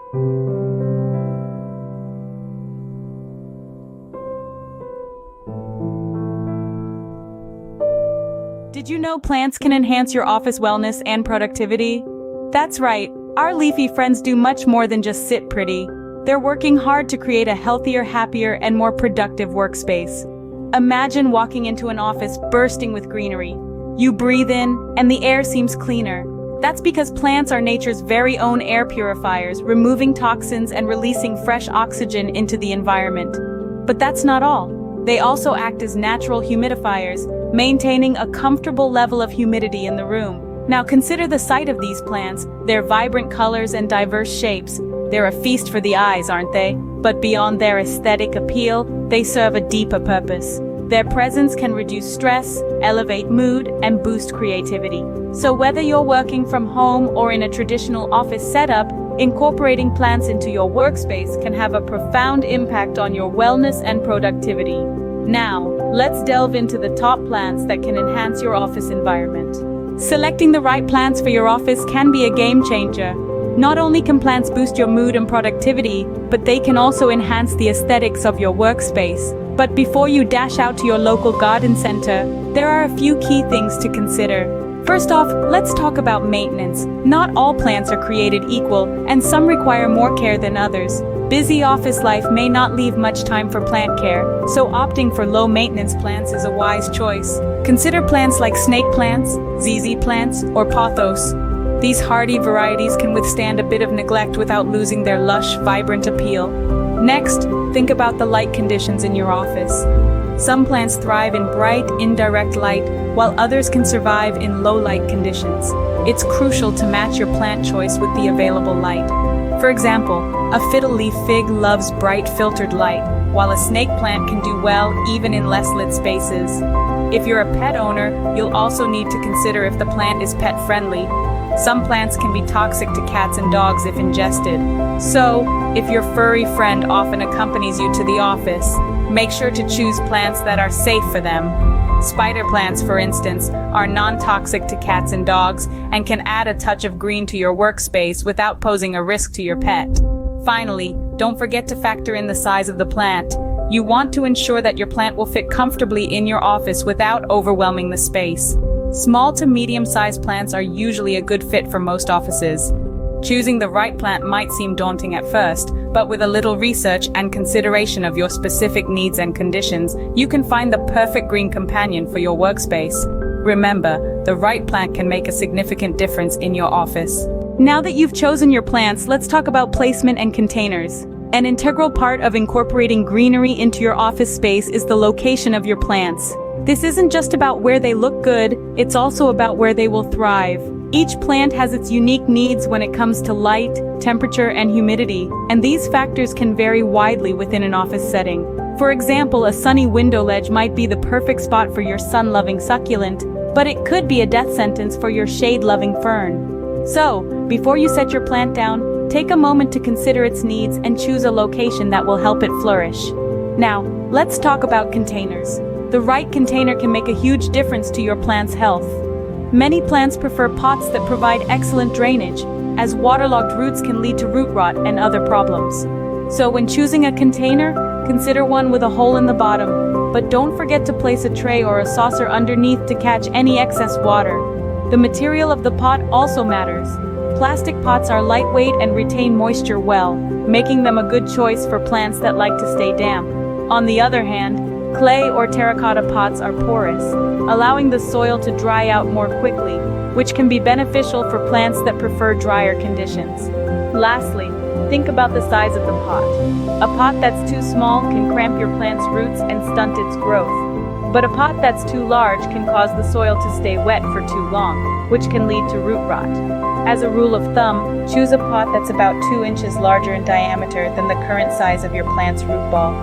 Did you know plants can enhance your office wellness and productivity? That's right, our leafy friends do much more than just sit pretty. They're working hard to create a healthier, happier, and more productive workspace. Imagine walking into an office bursting with greenery. You breathe in, and the air seems cleaner. That's because plants are nature's very own air purifiers, removing toxins and releasing fresh oxygen into the environment. But that's not all. They also act as natural humidifiers, maintaining a comfortable level of humidity in the room. Now consider the sight of these plants, their vibrant colors and diverse shapes. They're a feast for the eyes, aren't they? But beyond their aesthetic appeal, they serve a deeper purpose. Their presence can reduce stress, elevate mood, and boost creativity. So whether you're working from home or in a traditional office setup, incorporating plants into your workspace can have a profound impact on your wellness and productivity. Now, let's delve into the top plants that can enhance your office environment. Selecting the right plants for your office can be a game changer. Not only can plants boost your mood and productivity, but they can also enhance the aesthetics of your workspace. But before you dash out to your local garden center, there are a few key things to consider. First off, let's talk about maintenance. Not all plants are created equal, and some require more care than others. Busy office life may not leave much time for plant care, so opting for low-maintenance plants is a wise choice. Consider plants like snake plants, ZZ plants, or pothos. These hardy varieties can withstand a bit of neglect without losing their lush, vibrant appeal. Next, think about the light conditions in your office. Some plants thrive in bright, indirect light, while others can survive in low-light conditions. It's crucial to match your plant choice with the available light. For example, a fiddle leaf fig loves bright, filtered light, while a snake plant can do well even in less lit spaces. If you're a pet owner, you'll also need to consider if the plant is pet-friendly. Some plants can be toxic to cats and dogs if ingested. So, if your furry friend often accompanies you to the office, make sure to choose plants that are safe for them. Spider plants, for instance, are non-toxic to cats and dogs and can add a touch of green to your workspace without posing a risk to your pet. Finally, don't forget to factor in the size of the plant. You want to ensure that your plant will fit comfortably in your office without overwhelming the space. Small to medium-sized plants are usually a good fit for most offices. Choosing the right plant might seem daunting at first, but with a little research and consideration of your specific needs and conditions, you can find the perfect green companion for your workspace. Remember, the right plant can make a significant difference in your office. Now that you've chosen your plants, let's talk about placement and containers. An integral part of incorporating greenery into your office space is the location of your plants. This isn't just about where they look good, it's also about where they will thrive. Each plant has its unique needs when it comes to light, temperature, and humidity, and these factors can vary widely within an office setting. For example, a sunny window ledge might be the perfect spot for your sun-loving succulent, but it could be a death sentence for your shade-loving fern. So, before you set your plant down, take a moment to consider its needs and choose a location that will help it flourish. Now, let's talk about containers. The right container can make a huge difference to your plant's health. Many plants prefer pots that provide excellent drainage, as waterlogged roots can lead to root rot and other problems. So when choosing a container, consider one with a hole in the bottom, but don't forget to place a tray or a saucer underneath to catch any excess water. The material of the pot also matters. Plastic pots are lightweight and retain moisture well, making them a good choice for plants that like to stay damp. On the other hand, clay or terracotta pots are porous, allowing the soil to dry out more quickly, which can be beneficial for plants that prefer drier conditions. Lastly, think about the size of the pot. A pot that's too small can cramp your plant's roots and stunt its growth. But a pot that's too large can cause the soil to stay wet for too long, which can lead to root rot. As a rule of thumb, choose a pot that's about 2 inches larger in diameter than the current size of your plant's root ball.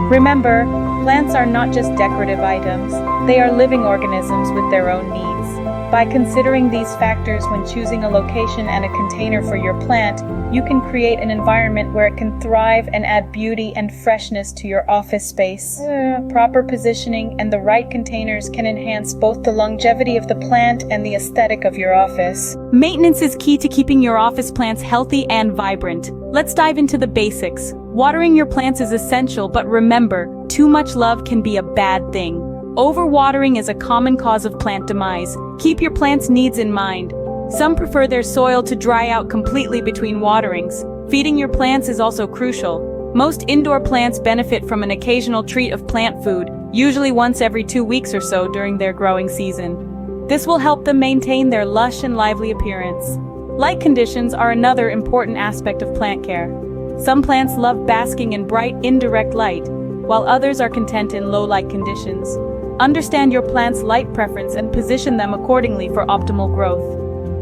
Remember, plants are not just decorative items, they are living organisms with their own needs. By considering these factors when choosing a location and a container for your plant, you can create an environment where it can thrive and add beauty and freshness to your office space. Proper positioning and the right containers can enhance both the longevity of the plant and the aesthetic of your office. Maintenance is key to keeping your office plants healthy and vibrant. Let's dive into the basics. Watering your plants is essential, but remember, too much love can be a bad thing. Overwatering is a common cause of plant demise. Keep your plant's needs in mind. Some prefer their soil to dry out completely between waterings. Feeding your plants is also crucial. Most indoor plants benefit from an occasional treat of plant food, usually once every 2 weeks or so during their growing season. This will help them maintain their lush and lively appearance. Light conditions are another important aspect of plant care. Some plants love basking in bright, indirect light, while others are content in low-light conditions. Understand your plant's light preference and position them accordingly for optimal growth.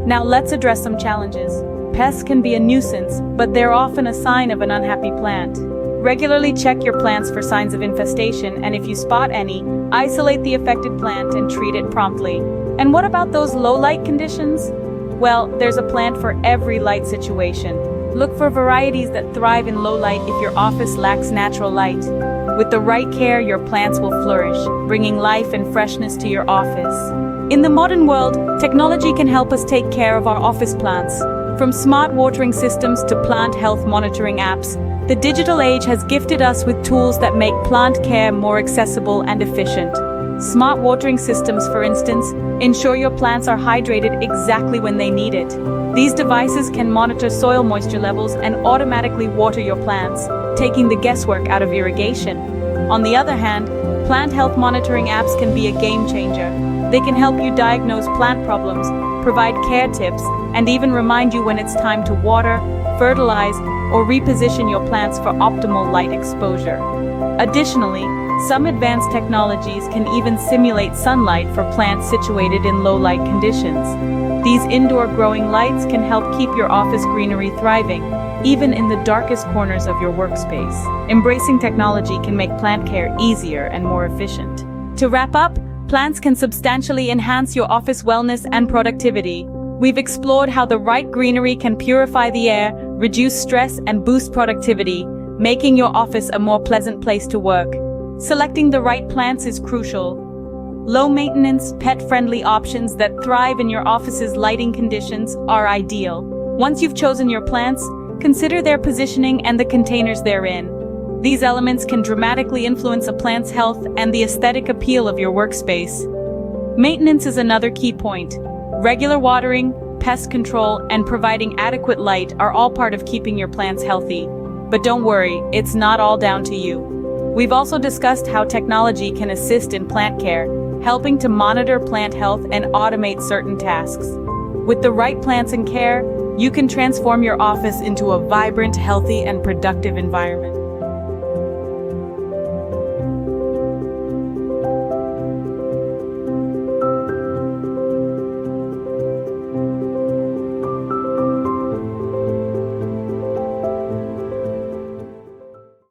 Now let's address some challenges. Pests can be a nuisance, but they're often a sign of an unhappy plant. Regularly check your plants for signs of infestation, and if you spot any, isolate the affected plant and treat it promptly. And what about those low-light conditions? Well, there's a plant for every light situation. Look for varieties that thrive in low light if your office lacks natural light. With the right care, your plants will flourish, bringing life and freshness to your office. In the modern world, technology can help us take care of our office plants. From smart watering systems to plant health monitoring apps, the digital age has gifted us with tools that make plant care more accessible and efficient. Smart watering systems, for instance, ensure your plants are hydrated exactly when they need it. These devices can monitor soil moisture levels and automatically water your plants, taking the guesswork out of irrigation. On the other hand, plant health monitoring apps can be a game changer. They can help you diagnose plant problems, provide care tips, and even remind you when it's time to water, fertilize, or reposition your plants for optimal light exposure. Additionally, some advanced technologies can even simulate sunlight for plants situated in low-light conditions. These indoor growing lights can help keep your office greenery thriving, even in the darkest corners of your workspace. Embracing technology can make plant care easier and more efficient. To wrap up, plants can substantially enhance your office wellness and productivity. We've explored how the right greenery can purify the air, reduce stress, and boost productivity, making your office a more pleasant place to work. Selecting the right plants is crucial. Low-maintenance, pet-friendly options that thrive in your office's lighting conditions are ideal. Once you've chosen your plants, consider their positioning and the containers they're in. These elements can dramatically influence a plant's health and the aesthetic appeal of your workspace. Maintenance is another key point. Regular watering, pest control, and providing adequate light are all part of keeping your plants healthy. But don't worry, it's not all down to you. We've also discussed how technology can assist in plant care, helping to monitor plant health and automate certain tasks. With the right plants and care, you can transform your office into a vibrant, healthy, and productive environment.